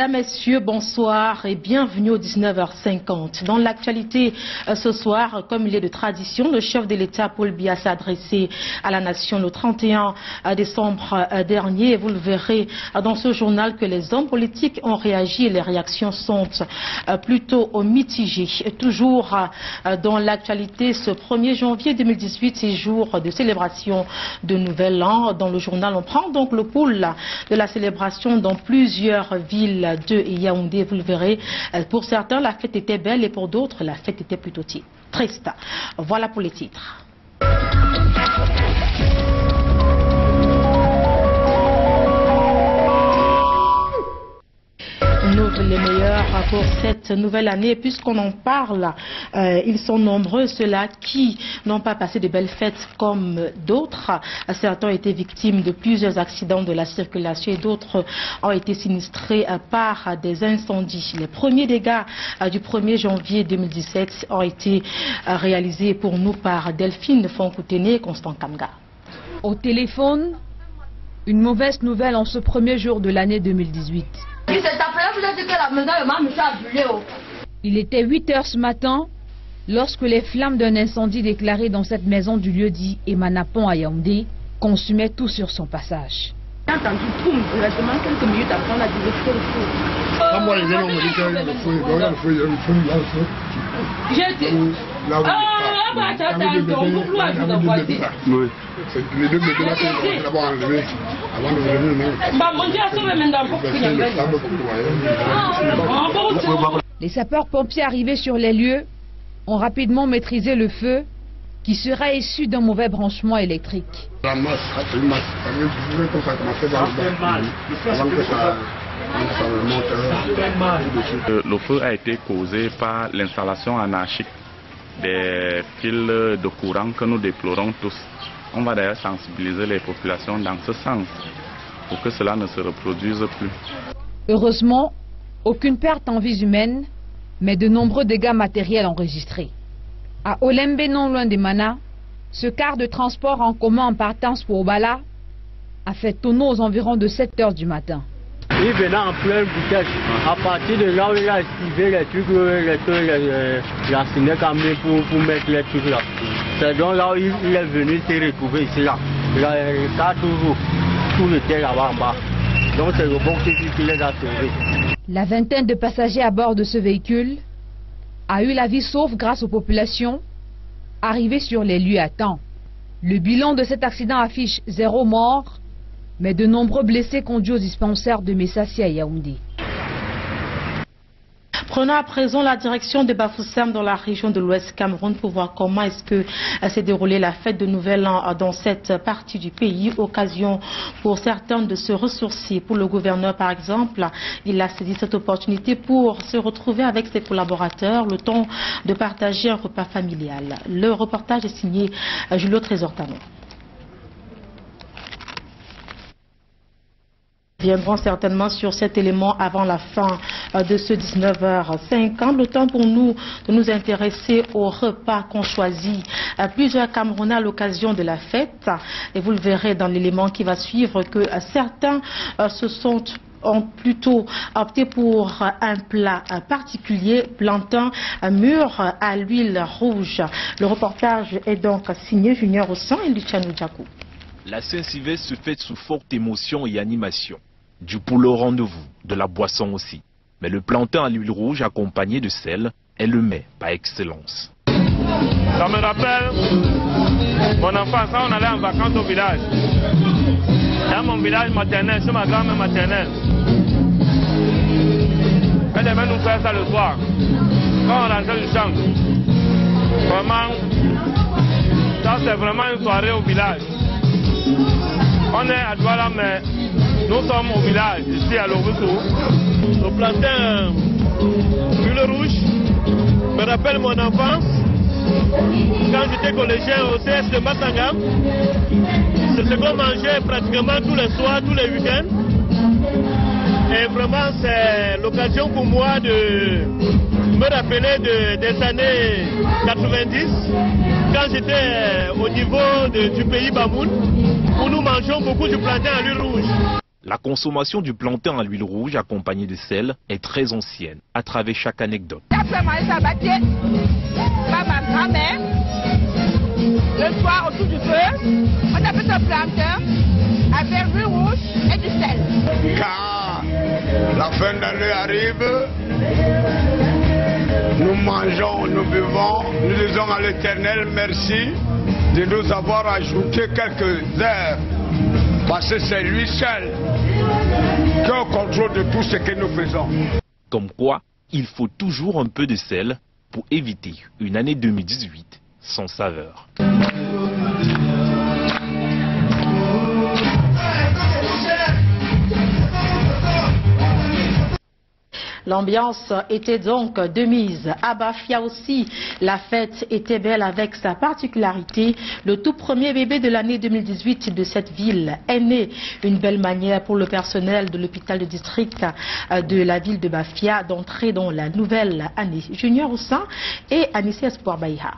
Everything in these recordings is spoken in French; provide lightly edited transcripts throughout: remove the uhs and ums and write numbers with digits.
Mesdames, Messieurs, bonsoir et bienvenue au 19h50. Dans l'actualité ce soir, comme il est de tradition, le chef de l'État Paul Biya s'est adressé à la nation le 31 décembre dernier. Et vous le verrez dans ce journal que les hommes politiques ont réagi et les réactions sont plutôt mitigées. Toujours dans l'actualité, ce 1er janvier 2018, c'est jour de célébration de Nouvel An. Dans le journal, on prend donc le pouls de la célébration dans plusieurs villes de Yaoundé, vous le verrez. Pour certains, la fête était belle et pour d'autres, la fête était plutôt triste. Voilà pour les titres. Les meilleurs pour cette nouvelle année. Puisqu'on en parle, ils sont nombreux ceux-là qui n'ont pas passé de belles fêtes comme d'autres. Certains ont été victimes de plusieurs accidents de la circulation et d'autres ont été sinistrés par des incendies. Les premiers dégâts du 1er janvier 2017 ont été réalisés pour nous par Delphine Fonkoutene et Constant Kamga. Au téléphone, une mauvaise nouvelle en ce premier jour de l'année 2018. Il était 8 h ce matin lorsque les flammes d'un incendie déclaré dans cette maison du lieu dit Emanapon à Yaoundé consumaient tout sur son passage. J'ai entendu boum, directement quelques minutes après on a dit le feu. J'ai dit les deux bébés là qu'on d'abord enlever avant de venir. Les sapeurs-pompiers arrivés sur les lieux ont rapidement maîtrisé le feu qui serait issu d'un mauvais branchement électrique. Le feu a été causé par l'installation anarchique des fils de courant que nous déplorons tous. On va d'ailleurs sensibiliser les populations dans ce sens pour que cela ne se reproduise plus. Heureusement, aucune perte en vies humaines, mais de nombreux dégâts matériels enregistrés. À Olembe, non loin de Mana, ce car de transport en commun en partance pour Obala a fait tonneau aux environs de 7 h du matin. Il venait en pleine vitesse. À partir de là où il a esquivé les trucs, il a signé quand même pour mettre les trucs là. C'est donc là où il est venu se retrouver ici là. Le car toujours, tout était là-bas en bas. Donc c'est le bon qui les a sauvés. La vingtaine de passagers à bord de ce véhicule a eu la vie sauve grâce aux populations arrivées sur les lieux à temps. Le bilan de cet accident affiche 0 mort, mais de nombreux blessés conduits au dispensaire de Messassi à Yaoundé. Prenons à présent la direction de Bafoussam dans la région de l'Ouest Cameroun pour voir comment est-ce que s'est déroulée la fête de Nouvel An dans cette partie du pays. Occasion pour certains de se ressourcer. Pour le gouverneur par exemple, il a saisi cette opportunité pour se retrouver avec ses collaborateurs, le temps de partager un repas familial. Le reportage est signé Julio Trésor-Tano. Nous reviendrons certainement sur cet élément avant la fin de ce 19h50. Le temps pour nous de nous intéresser au repas qu'ont choisi plusieurs Camerounais à l'occasion de la fête. Et vous le verrez dans l'élément qui va suivre que certains ont plutôt opté pour un plat particulier, plantain mûr à l'huile rouge. Le reportage est donc signé Junior Ossan et Luciano Djakou. La Saint-Sylvestre se fête sous forte émotion et animation. Du poulet au rendez-vous, de la boisson aussi. Mais le plantain à l'huile rouge accompagné de sel est le mets par excellence. Ça me rappelle mon enfance, quand on allait en vacances au village. Dans mon village maternel, chez ma grand-mère maternelle. Elle aimait nous faire ça le soir. Quand on rentrait du champ. Vraiment, ça c'est vraiment une soirée au village. On est à Douala, mais nous sommes au village, ici à Lobutou. Le plantain huile rouge me rappelle mon enfance. Quand j'étais collégien au CS de Matanga, c'est ce qu'on mangeait pratiquement tous les soirs, tous les week-ends. Et vraiment, c'est l'occasion pour moi de me rappeler des années 90, quand j'étais au niveau du pays Bamoun, où nous mangeons beaucoup du plantain à l'huile rouge. La consommation du plantain à l'huile rouge accompagnée de sel est très ancienne, à travers chaque anecdote. Après manger ça battait par ma grand-mère, le soir autour du feu, on a fait un plantain avec l'huile rouge et du sel. Quand la fin d'année arrive, nous mangeons, nous buvons, nous disons à l'Éternel merci de nous avoir ajouté quelques heures. Parce que c'est lui seul qui est au contrôle de tout ce que nous faisons. Comme quoi, il faut toujours un peu de sel pour éviter une année 2018 sans saveur. L'ambiance était donc de mise. À Bafia aussi, la fête était belle avec sa particularité. Le tout premier bébé de l'année 2018 de cette ville est né. Une belle manière pour le personnel de l'hôpital de district de la ville de Bafia d'entrer dans la nouvelle année. Junior Oussin et Anissé Espoir Baïha.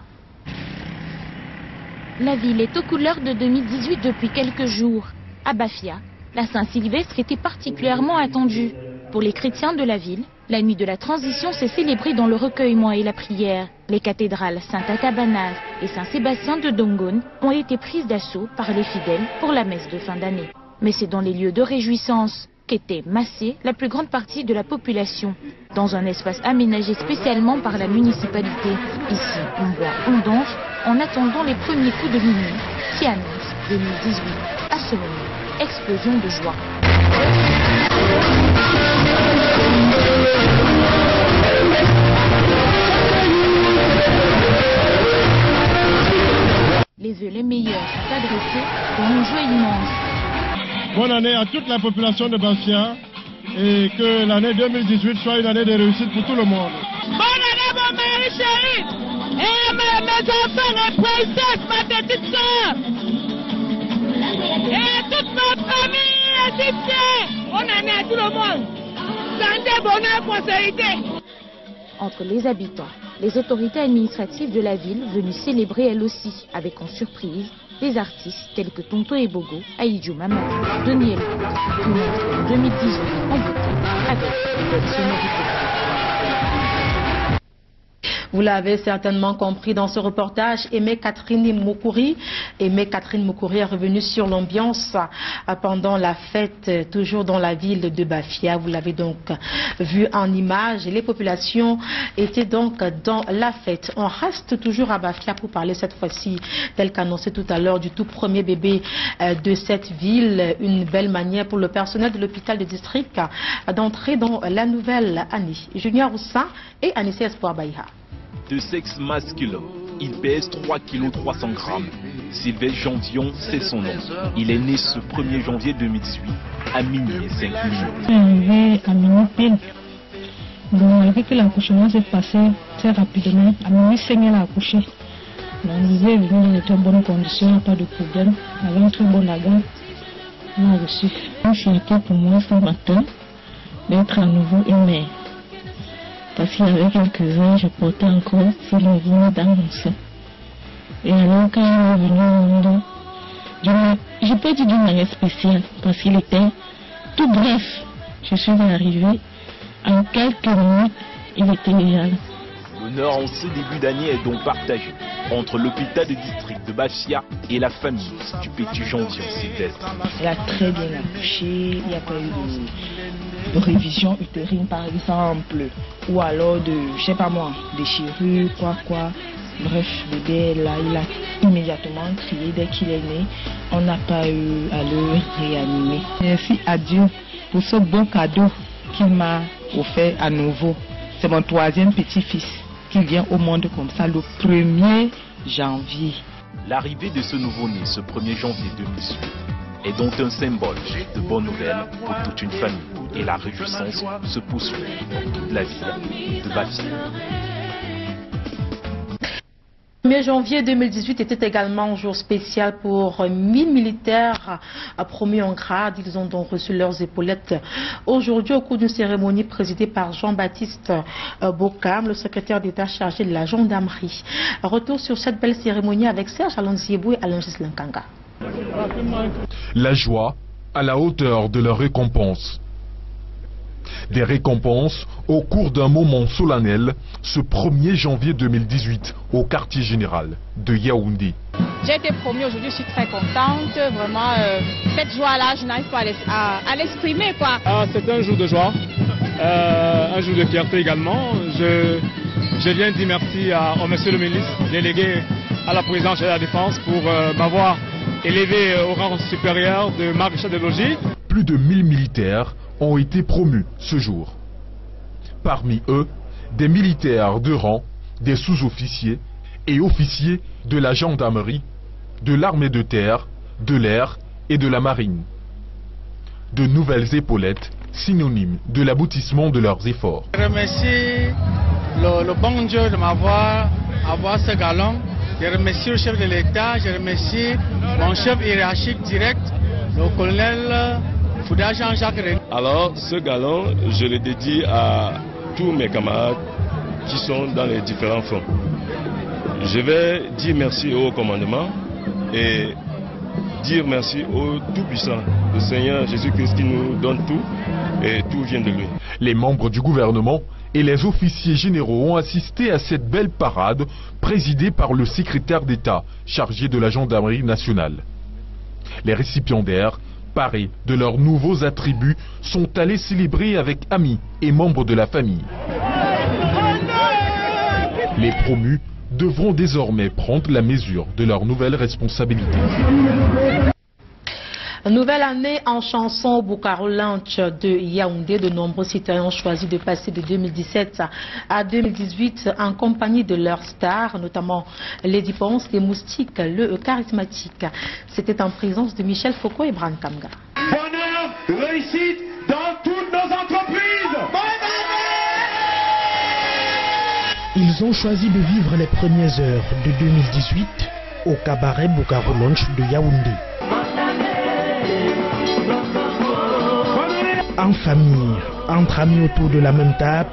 La ville est aux couleurs de 2018 depuis quelques jours. À Bafia, la Saint-Sylvestre était particulièrement attendue. Pour les chrétiens de la ville, la nuit de la transition s'est célébrée dans le recueillement et la prière. Les cathédrales Saint-Atabanaz et Saint-Sébastien de Dongon ont été prises d'assaut par les fidèles pour la messe de fin d'année. Mais c'est dans les lieux de réjouissance qu'était massée la plus grande partie de la population, dans un espace aménagé spécialement par la municipalité. Ici, on boit, on danse, en attendant les premiers coups de minuit qui annoncent 2018. À ce moment, explosion de joie. Les vœux les meilleurs sont adressés pour une joie immense. Bonne année à toute la population de Bafia et que l'année 2018 soit une année de réussite pour tout le monde. Bonne année mon mari chéri et mes enfants, mes princesses, ma petite soeur et toute notre famille égyptienne. Bonne année à tout le monde. Santé, bonheur, prospérité. Entre les habitants, les autorités administratives de la ville venues célébrer elles aussi, avec en surprise, des artistes tels que Tonto et Bogo, Aïdjou Mamadou, Denis Elko, qui montrent en 2018 en beauté avec de belles sonorités. Vous l'avez certainement compris dans ce reportage, Aimé Catherine Moukouri est revenue sur l'ambiance pendant la fête, toujours dans la ville de Bafia. Vous l'avez donc vu en image. Les populations étaient donc dans la fête. On reste toujours à Bafia pour parler cette fois-ci, tel qu'annoncé tout à l'heure, du tout premier bébé de cette ville. Une belle manière pour le personnel de l'hôpital de district d'entrer dans la nouvelle année. Junior Oussin et Anissé Espoir Baïha. De sexe masculin, il pèse 3 kg 300 grammes. Sylvestre Gendion, c'est son nom. Il est né ce 1er janvier 2018 à minuit et 5 minutes. Arrivé à minuit pile. Bon, malgré que l'accouchement s'est passé très rapidement, à minuit 5 elle a accouché. Donc, il est venu dans de très bonnes conditions, pas de problème, avec un très bon agarre. On a reçu. C'était pour moi ce matin d'être à nouveau une mère. Parce qu'il y avait quelques ans, je portais encore Sylvie dans mon sein. Et alors, quand il est venu au monde, je peux dire d'une manière spéciale, parce qu'il était tout bref. Je suis arrivée, en quelques minutes, il était déjà là. L'honneur en ce début d'année est donc partagé entre l'hôpital de district de Bafia et la famille du petit Gendion Sylvestre. Il a très bien accouché, il n'y a pas eu de révision utérine par exemple, ou alors de, je sais pas moi, déchirure, quoi. Bref, le bébé là, il a immédiatement crié dès qu'il est né. On n'a pas eu à le réanimer. Merci à Dieu pour ce beau cadeau qu'il m'a offert à nouveau. C'est mon 3e petit-fils qui vient au monde comme ça le 1er janvier. L'arrivée de ce nouveau-né ce 1er janvier 2018 est donc un symbole de bonnes nouvelles pour toute une famille. Et la réjouissance se poursuit dans toute la ville de Bafia. Le 1er janvier 2018 était également un jour spécial pour 1000 militaires promus en grade. Ils ont donc reçu leurs épaulettes aujourd'hui au cours d'une cérémonie présidée par Jean-Baptiste Bokam, le secrétaire d'État chargé de la gendarmerie. Retour sur cette belle cérémonie avec Serge Alonziebou et Alonsis Lankanga. La joie, à la hauteur de leurs récompenses. Des récompenses au cours d'un moment solennel ce 1er janvier 2018 au quartier général de Yaoundé. J'ai été promue aujourd'hui, je suis très contente. Vraiment, cette joie-là, je n'arrive pas à l'exprimer. C'est un jour de joie, un jour de fierté également. Je viens dire merci au monsieur le ministre, délégué à la présidence de la Défense, pour m'avoir élevé au rang supérieur de maréchal de logis. Plus de 1000 militaires ont été promus ce jour. Parmi eux, des militaires de rang, des sous-officiers et officiers de la gendarmerie, de l'armée de terre, de l'air et de la marine. De nouvelles épaulettes, synonymes de l'aboutissement de leurs efforts. Je remercie le bon Dieu de m'avoir ce galon. Je remercie le chef de l'État, je remercie mon chef hiérarchique direct, le colonel Fouda Jean-Jacques René. Alors, ce galon, je le dédie à tous mes camarades qui sont dans les différents fronts. Je vais dire merci au commandement et dire merci au Tout-Puissant, le Seigneur Jésus-Christ qui nous donne tout et tout vient de lui. Les membres du gouvernement et les officiers généraux ont assisté à cette belle parade présidée par le secrétaire d'État chargé de la gendarmerie nationale. Les récipiendaires, parés de leurs nouveaux attributs, sont allés célébrer avec amis et membres de la famille. Les promus devront désormais prendre la mesure de leurs nouvelles responsabilités. Nouvelle année en chanson au Bukaro Lunch de Yaoundé. De nombreux citoyens ont choisi de passer de 2017 à 2018 en compagnie de leurs stars, notamment Lady Ponce, les Moustiques, le charismatique. C'était en présence de Michel Foucault et Bran Kamga. Bonheur, réussite dans toutes nos entreprises. Ils ont choisi de vivre les premières heures de 2018 au cabaret Bukaro Lunch de Yaoundé. En famille, entre amis autour de la même table,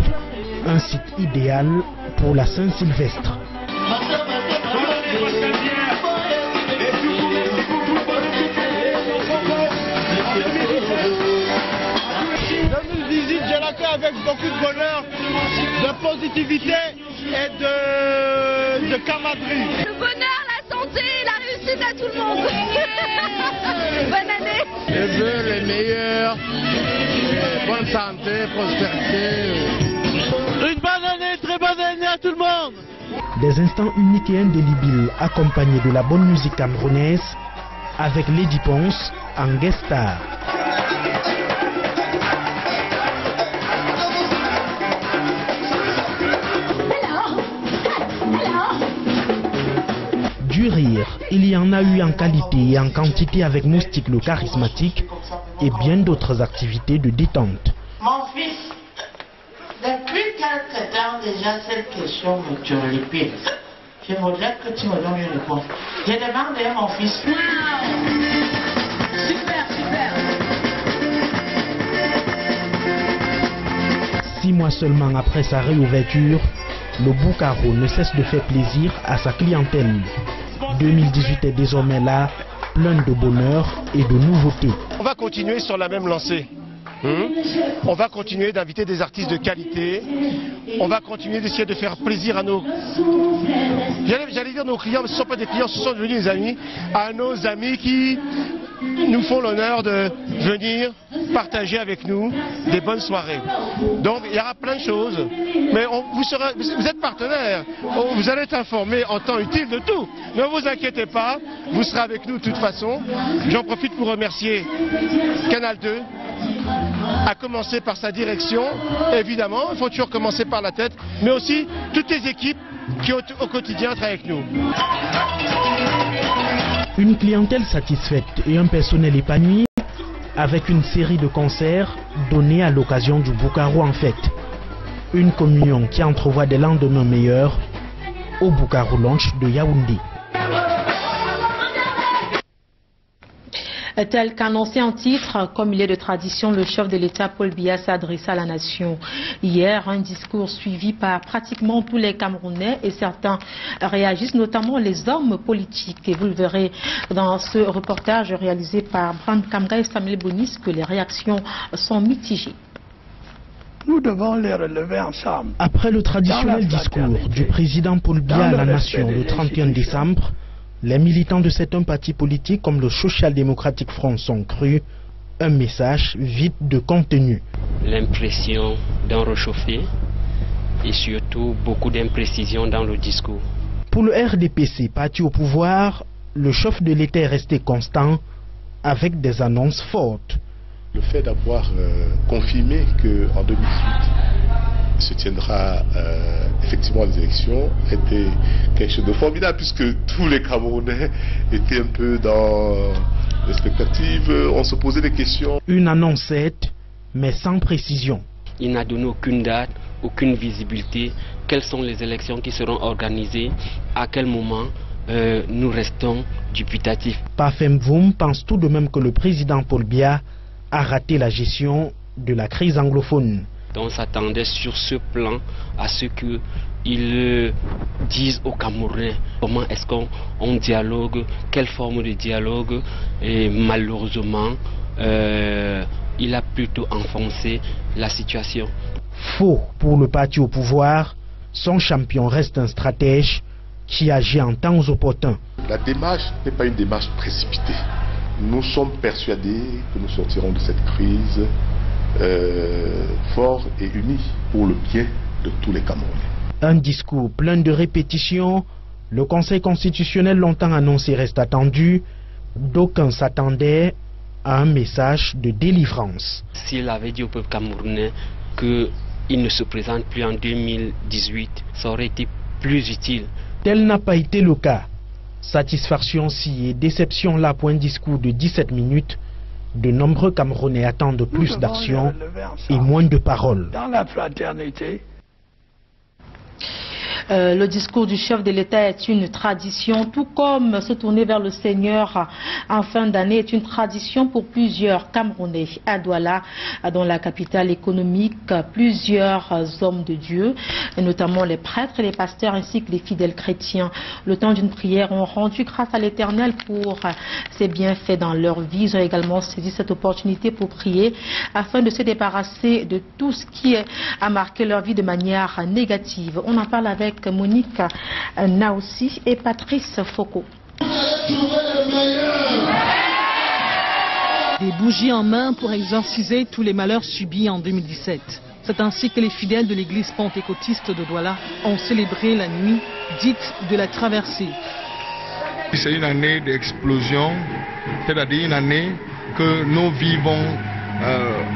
un site idéal pour la Saint-Sylvestre. Je la fais avec beaucoup de bonheur, de positivité et de camaraderie. Le bonheur, la santé, la réussite à tout le monde. Bonne année. Je veux les meilleurs, bonne santé, prospérité. Une bonne année, très bonne année à tout le monde. Des instants uniques et indélébiles accompagnés de la bonne musique camerounaise avec Lady Ponce en guest star. Du rire, il y en a eu en qualité et en quantité avec Moustique le charismatique et bien d'autres activités de détente. Mon fils, depuis quelque temps déjà cette question me turlupine. Je voudrais que tu me donnes une réponse. Je demande à mon fils. Super, super. 6 mois seulement après sa réouverture, le Bukaro ne cesse de faire plaisir à sa clientèle. 2018 est désormais là, plein de bonheur et de nouveautés. On va continuer sur la même lancée. On va continuer d'inviter des artistes de qualité. On va continuer d'essayer de faire plaisir à nos... J'allais dire nos clients, mais ce ne sont pas des clients, ce sont devenus des amis. À nos amis qui nous font l'honneur de venir partager avec nous des bonnes soirées. Donc il y aura plein de choses. Mais vous êtes partenaires. Vous allez être informés en temps utile de tout. Ne vous inquiétez pas, vous serez avec nous de toute façon. J'en profite pour remercier Canal 2. À commencer par sa direction, évidemment, il faut toujours commencer par la tête, mais aussi toutes les équipes qui au quotidien travaillent avec nous. Une clientèle satisfaite et un personnel épanoui avec une série de concerts donnés à l'occasion du Bukaro en fête. Une communion qui entrevoit des lendemains meilleurs au Bukaro Lunch de Yaoundé. Tel qu'annoncé en titre, comme il est de tradition, le chef de l'État Paul Biya s'est adressé à la nation. Hier, un discours suivi par pratiquement tous les Camerounais et certains réagissent, notamment les hommes politiques. Et vous le verrez dans ce reportage réalisé par Brand Kamga et Samuel Bonis que les réactions sont mitigées. Nous devons les relever ensemble. Après le traditionnel discours du président Paul Biya à la nation le 31 décembre, les militants de certains partis politiques comme le Social Democratic Front sont crus un message vide de contenu. L'impression d'un réchauffé et surtout beaucoup d'imprécisions dans le discours. Pour le RDPC, parti au pouvoir, le chef de l'État est resté constant avec des annonces fortes. Le fait d'avoir confirmé qu'en 2018 se tiendra effectivement les élections était quelque chose de formidable puisque tous les Camerounais étaient un peu dans l'expectative, on se posait des questions. Une annonce certes, mais sans précision. Il n'a donné aucune date, aucune visibilité. Quelles sont les élections qui seront organisées, à quel moment? Nous restons dubitatifs. Parfem Voum pense tout de même que le président Paul Biya a raté la gestion de la crise anglophone. On s'attendait sur ce plan à ce qu'ils disent aux Camerounais comment est-ce qu'on dialogue, quelle forme de dialogue, et malheureusement il a plutôt enfoncé la situation. Faux pour le parti au pouvoir, son champion reste un stratège qui agit en temps opportun. La démarche n'est pas une démarche précipitée. Nous sommes persuadés que nous sortirons de cette crise forts et unis pour le bien de tous les Camerounais. Un discours plein de répétitions, le Conseil constitutionnel longtemps annoncé reste attendu, d'aucuns s'attendaient à un message de délivrance. S'il avait dit au peuple camerounais qu'il ne se présente plus en 2018, ça aurait été plus utile. Tel n'a pas été le cas. Satisfaction si et déception là pour un discours de 17 minutes, de nombreux Camerounais attendent plus d'action et moins de paroles. Dans la fraternité. Le discours du chef de l'État est une tradition, tout comme se tourner vers le Seigneur en fin d'année est une tradition pour plusieurs Camerounais. À Douala, dans la capitale économique, plusieurs hommes de Dieu, notamment les prêtres et les pasteurs ainsi que les fidèles chrétiens, le temps d'une prière, ont rendu grâce à l'Éternel pour ses bienfaits dans leur vie. Ils ont également saisi cette opportunité pour prier afin de se débarrasser de tout ce qui a marqué leur vie de manière négative. On en parle avec Monique Naossi et Patrice Foucault. Des bougies en main pour exorciser tous les malheurs subis en 2017. C'est ainsi que les fidèles de l'église pentecôtiste de Douala ont célébré la nuit dite de la traversée. C'est une année d'explosion, c'est-à-dire une année que nous vivons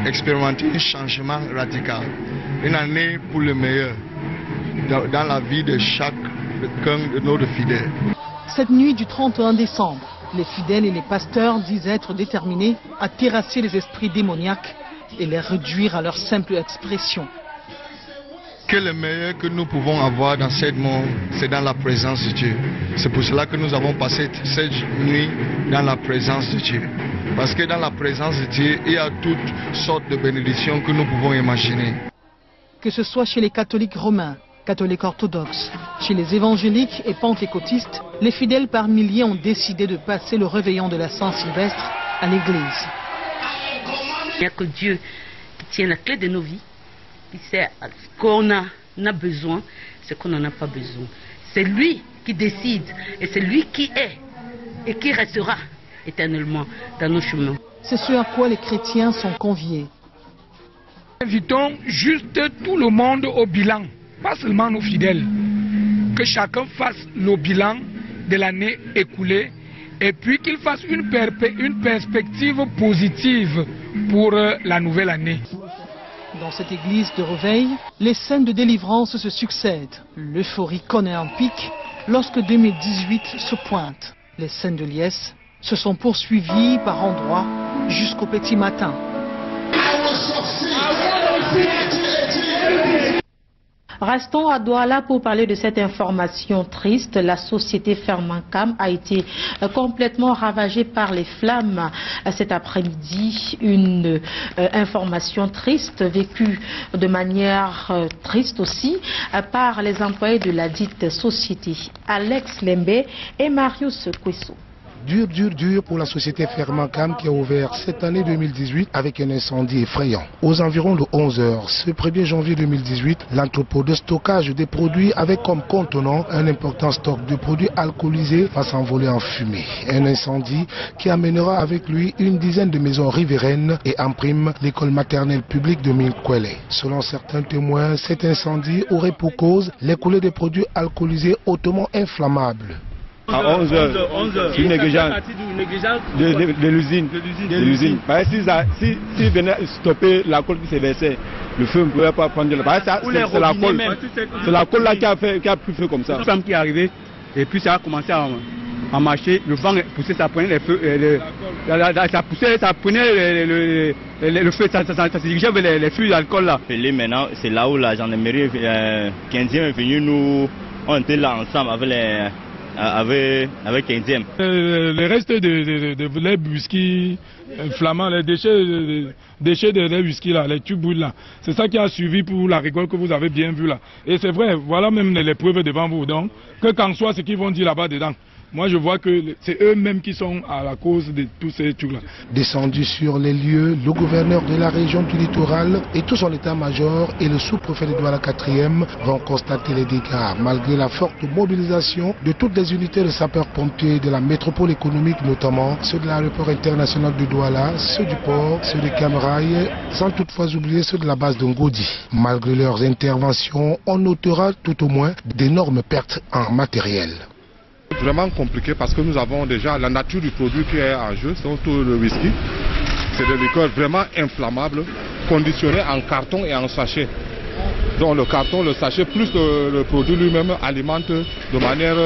expérimenter un changement radical. Une année pour le meilleur dans la vie de chacun de nos fidèles. Cette nuit du 31 décembre, les fidèles et les pasteurs disent être déterminés à terrasser les esprits démoniaques et les réduire à leur simple expression. Que le meilleur que nous pouvons avoir dans cette monde, c'est dans la présence de Dieu. C'est pour cela que nous avons passé cette nuit dans la présence de Dieu. Parce que dans la présence de Dieu, il y a toutes sortes de bénédictions que nous pouvons imaginer. Que ce soit chez les catholiques romains, catholiques orthodoxes, chez les évangéliques et pentecôtistes, les fidèles par milliers ont décidé de passer le réveillon de la Saint-Sylvestre à l'église. Il n'y a que Dieu qui tient la clé de nos vies, qui sait ce qu'on a besoin, ce qu'on n'en a pas besoin. C'est lui qui décide et c'est lui qui est et qui restera éternellement dans nos chemins. C'est ce à quoi les chrétiens sont conviés. Invitons juste tout le monde au bilan, pas seulement nos fidèles. Que chacun fasse le bilan de l'année écoulée et puis qu'il fasse une perspective positive pour la nouvelle année. Dans cette église de réveil, les scènes de délivrance se succèdent. L'euphorie connaît un pic lorsque 2018 se pointe. Les scènes de liesse se sont poursuivies par endroits jusqu'au petit matin. Restons à Douala pour parler de cette information triste. La société Fermancam a été complètement ravagée par les flammes cet après-midi. Une information triste vécue de manière triste aussi par les employés de la dite société. Alex Lembe et Marius Kwesso. Dur pour la société Fermancam qui a ouvert cette année 2018 avec un incendie effrayant. Aux environs de 11 h, ce 1er janvier 2018, l'entrepôt de stockage des produits avec comme contenant un important stock de produits alcoolisés va s'envoler en fumée. Un incendie qui amènera avec lui une dizaine de maisons riveraines et en prime l'école maternelle publique de Minkwele. Selon certains témoins, cet incendie aurait pour cause l'écoulée des produits alcoolisés hautement inflammables. À 11 h, une négligence de l'usine. S'ils venaient stopper la colle qui s'est versée, le feu ne pouvait pas prendre. C'est la colle là qui a pris feu comme ça. Une femme qui est arrivée et puis ça a commencé à marcher. Le vent poussait, ça prenait les feux. Ça poussait, ça prenait le feu, ça se dirigeait vers les fûts d'alcool là. Maintenant, c'est là où la gendarmerie 15e est venue. Nous, on était là ensemble avec 15e. Les restes de lait whisky flamand, les déchets de lait whisky là, les tubes là, c'est ça qui a suivi pour la rigole que vous avez bien vu là. Et c'est vrai, voilà même les preuves devant vous. Donc, que qu'en soit ce qu'ils vont dire là-bas dedans. Moi, je vois que c'est eux-mêmes qui sont à la cause de tous ces trucs-là. Descendu sur les lieux, le gouverneur de la région du littoral et tout son état-major et le sous-préfet de Douala 4e vont constater les dégâts. Malgré la forte mobilisation de toutes les unités de sapeurs-pompiers de la métropole économique, notamment ceux de l'aéroport international de Douala, ceux du port, ceux de Cameraille, sans toutefois oublier ceux de la base de Ngodi. Malgré leurs interventions, on notera tout au moins d'énormes pertes en matériel. Vraiment compliqué parce que nous avons déjà la nature du produit qui est en jeu, c'est tout le whisky. C'est des liqueurs vraiment inflammables, conditionnés en carton et en sachet. Donc le carton, le sachet plus le produit lui-même alimente de manière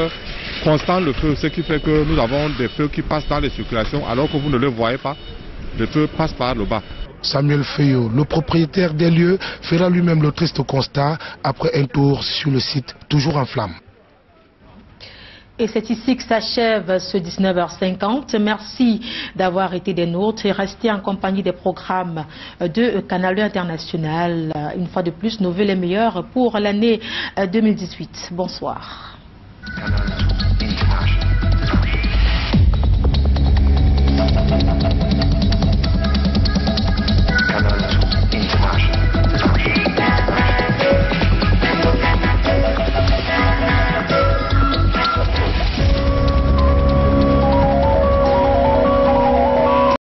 constante le feu, ce qui fait que nous avons des feux qui passent dans les circulations alors que vous ne le voyez pas, le feu passe par le bas. Samuel Feuillot, le propriétaire des lieux, fera lui-même le triste constat après un tour sur le site toujours en flammes. Et c'est ici que s'achève ce 19h50. Merci d'avoir été des nôtres et restez en compagnie des programmes de Canal International. Une fois de plus, nos vœux les meilleurs pour l'année 2018. Bonsoir.